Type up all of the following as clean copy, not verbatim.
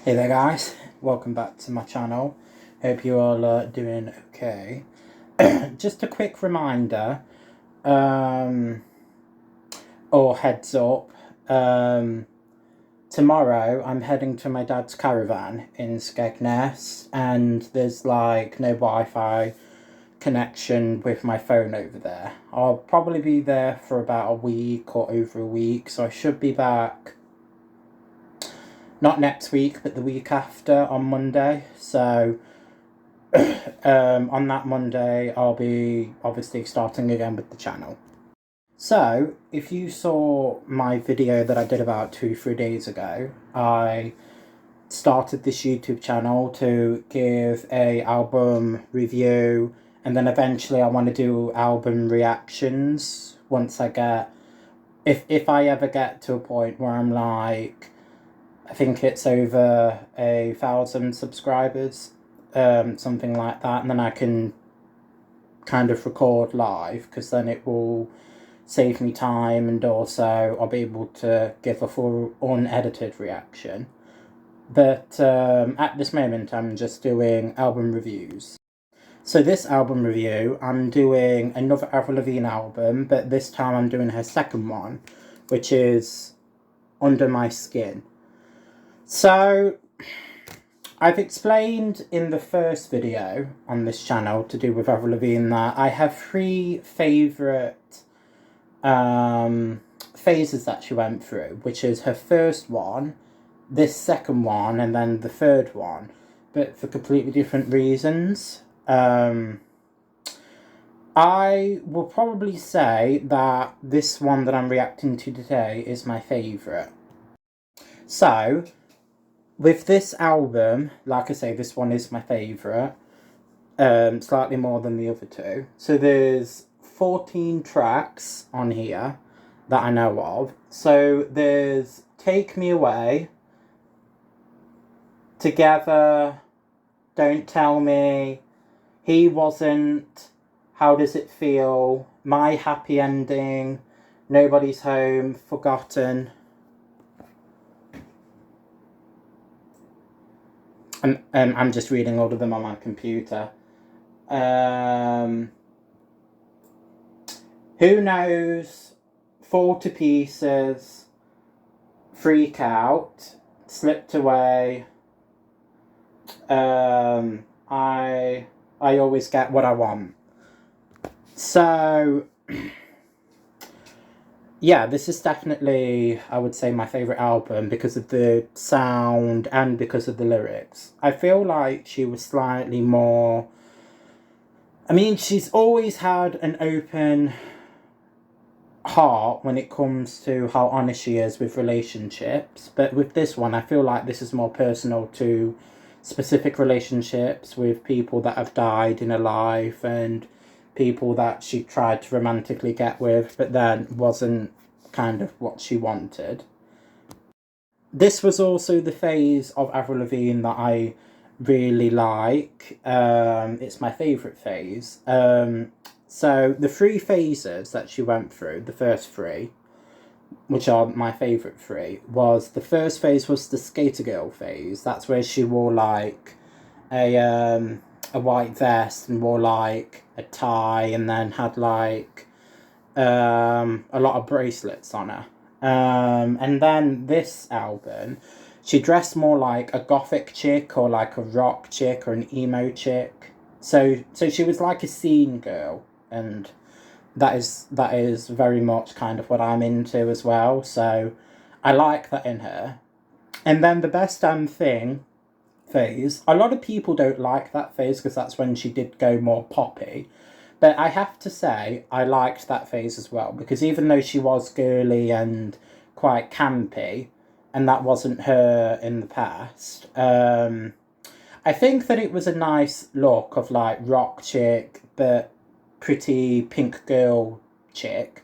Hey there guys, welcome back to my channel. Hope you all are doing okay. Just a quick reminder, or heads up, tomorrow I'm heading to my dad's caravan in Skegness, and there's like no Wi-Fi connection with my phone over there. I'll probably be there for about a week or over a week, so I should be back not next week but the week after on Monday. So on that Monday I'll be obviously starting again with the channel. So if you saw my video that I did about 2-3 days ago, I started this YouTube channel to give a album review, and then eventually I want to do album reactions once I get, if I ever get to a point where I'm like, I think it's over 1,000 subscribers, something like that, and then I can kind of record live, because then it will save me time, and also I'll be able to give a full unedited reaction. But at this moment I'm just doing album reviews. So this album review, I'm doing another Avril Lavigne album, but this time I'm doing her second one, which is Under My Skin. So, I've explained in the first video on this channel to do with Avril Lavigne that I have 3 favourite phases that she went through, which is her first one, this second one, and then the third one, but for completely different reasons. I will probably say that this one that I'm reacting to today is my favourite. So, with this album, like I say, this one is my favourite, slightly more than the other two. So there's 14 tracks on here that I know of. So there's Take Me Away, Together, Don't Tell Me, He Wasn't, How Does It Feel, My Happy Ending, Nobody's Home, Forgotten. I'm just reading all of them on my computer. Who Knows, Fall to Pieces, Freak Out, Slipped Away, I Always Get What I Want. So, yeah, this is definitely, I would say, my favourite album because of the sound and because of the lyrics. I feel like she was slightly more... I mean, she's always had an open heart when it comes to how honest she is with relationships, but with this one I feel like this is more personal to specific relationships with people that have died in her life, and people that she tried to romantically get with but then wasn't kind of what she wanted. This was also the phase of Avril Lavigne that I really like. It's my favourite phase. So the 3 phases that she went through, the first 3, which are my favourite 3, was the first phase was the skater girl phase. That's where she wore like a white vest and wore like a tie, and then had like a lot of bracelets on her. And then this album, she dressed more like a gothic chick, or like a rock chick, or an emo chick. So she was like a scene girl, and that is very much kind of what I'm into as well. So I like that in her. And then the Best Damn Thing phase, a lot of people don't like that phase because that's when she did go more poppy. But I have to say, I liked that phase as well, because even though she was girly and quite campy, and that wasn't her in the past, I think that it was a nice look of like rock chick, but pretty pink girl chick.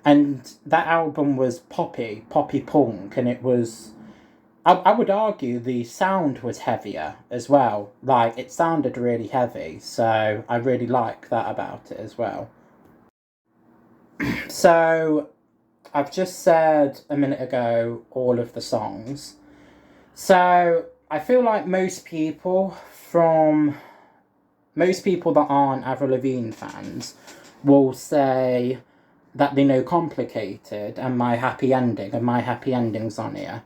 And that album was poppy punk, and it was... I would argue the sound was heavier as well. Like, it sounded really heavy, so I really like that about it as well. So, I've just said a minute ago all of the songs. So, I feel like most people that aren't Avril Lavigne fans will say that they know Complicated and My Happy Ending, and My Happy Ending's on here.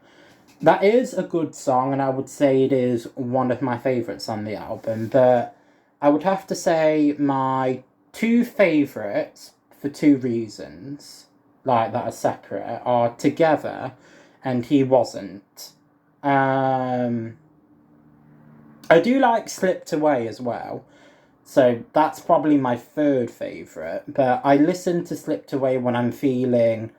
That is a good song, and I would say it is one of my favourites on the album, but I would have to say my two favourites, for two reasons, like, that are separate, are Together and He Wasn't. I do like Slipped Away as well, so that's probably my third favourite, but I listen to Slipped Away when I'm feeling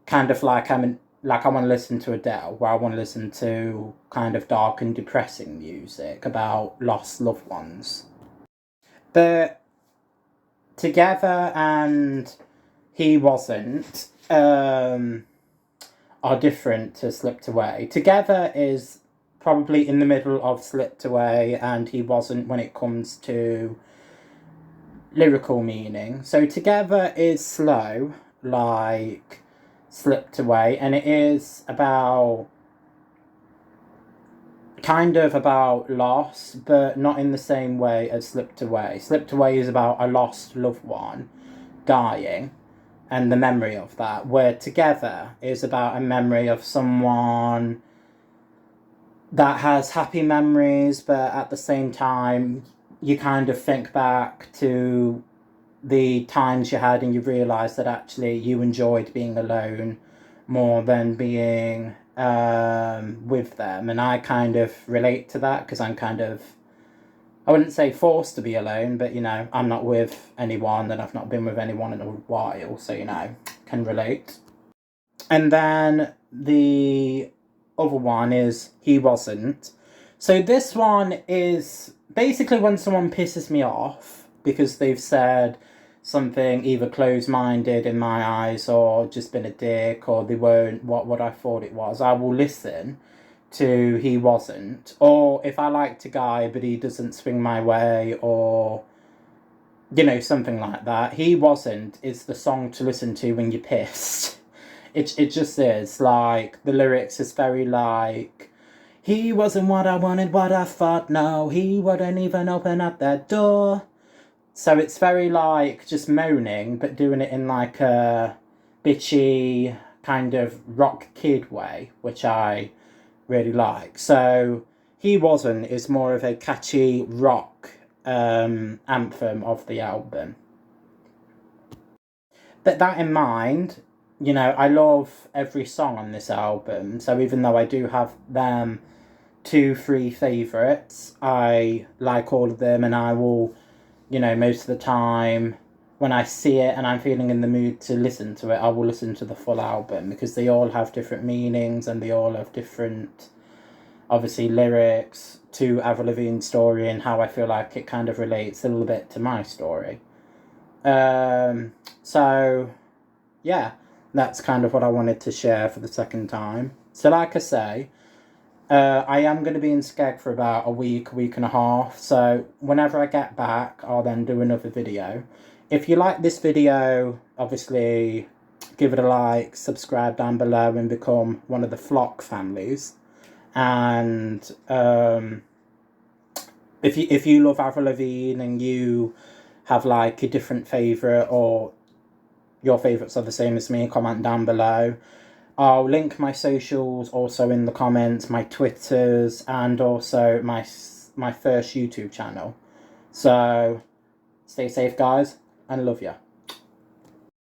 kind of like I want to listen to Adele, where I want to listen to kind of dark and depressing music about lost loved ones. But Together and He Wasn't are different to Slipped Away. Together is probably in the middle of Slipped Away, and He Wasn't when it comes to lyrical meaning. So Together is slow, like Slipped Away, and it is about kind of about loss, but not in the same way as Slipped Away. Slipped Away is about a lost loved one dying and the memory of that, where Together is about a memory of someone that has happy memories, but at the same time you kind of think back to the times you had and you realise that actually you enjoyed being alone more than being with them. And I kind of relate to that because I'm kind of, I wouldn't say forced to be alone, but, you know, I'm not with anyone and I've not been with anyone in a while, so, you know, can relate. And then the other one is He Wasn't. So this one is basically when someone pisses me off because they've said something either closed-minded in my eyes or just been a dick, or they weren't what I thought it was. I will listen to He Wasn't. Or if I liked a guy but he doesn't swing my way, or, you know, something like that, He Wasn't is the song to listen to when you're pissed. It just is. Like, the lyrics is very like, he wasn't what I wanted, what I thought, no, he wouldn't even open up that door. So it's very like just moaning, but doing it in like a bitchy kind of rock kid way, which I really like. So He Wasn't is more of a catchy rock anthem of the album. But that in mind, you know, I love every song on this album. So even though I do have them 2-3 favourites, I like all of them, and I will, you know, most of the time when I see it and I'm feeling in the mood to listen to it, I will listen to the full album because they all have different meanings and they all have different, obviously, lyrics to Avril Lavigne's story and how I feel like it kind of relates a little bit to my story. So, yeah, that's kind of what I wanted to share for the second time. So like I say, I am going to be in Skeg for about a week and a half, so whenever I get back, I'll then do another video. If you like this video, obviously, give it a like, subscribe down below, and become one of the Flock families. And if you love Avril Lavigne and you have like a different favourite, or your favourites are the same as me, comment down below. I'll link my socials also in the comments, my Twitters, and also my first YouTube channel. So, stay safe, guys, and love ya.